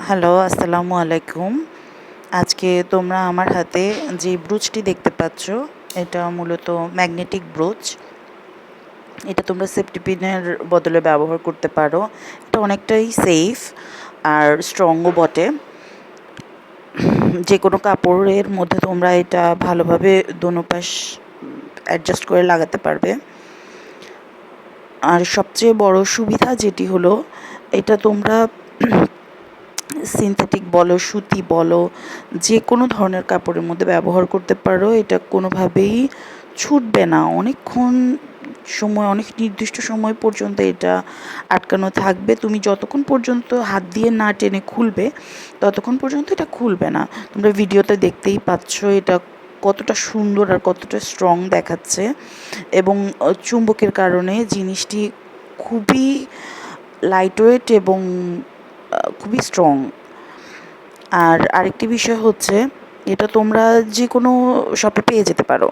Hello, আসসালামু আলাইকুম। আজকে তোমরা আমার হাতে যে ব্রুচটি দেখতে পাচ্ছ, এটা মূলত ম্যাগনেটিক ব্রুচ। এটা তোমরা সেফটি পিনের বদলে ব্যবহার করতে পারো। এটা অনেকটাই সেফ আর স্ট্রংও বটে। যে কোনো কাপড়ের মধ্যে তোমরা এটা ভালোভাবে দোনো পাশ অ্যাডজাস্ট করে লাগাতে পারবে। আর সবচেয়ে বড় সুবিধা যেটি হলো, এটা তোমরা সিনথেটিক বলো, সুতি বলো, যে কোনো ধরনের কাপড়ের মধ্যে ব্যবহার করতে পারো। এটা কোনোভাবেই ছুটবে না। অনেকক্ষণ সময়, অনেক নির্দিষ্ট সময় পর্যন্ত এটা আটকানো থাকবে। তুমি যতক্ষণ পর্যন্ত হাত দিয়ে না টেনে খুলবে, ততক্ষণ পর্যন্ত এটা খুলবে না। তোমরা ভিডিওতে দেখতেই পাচ্ছ এটা কতটা সুন্দর আর কতটা স্ট্রং দেখাচ্ছে, এবং চুম্বকের কারণে জিনিসটি খুবই লাইটওয়েট এবং খুবই স্ট্রং। আর আরেকটি বিষয় হচ্ছে, এটা তোমরা যে কোনো শপে পেয়ে যেতে পারো।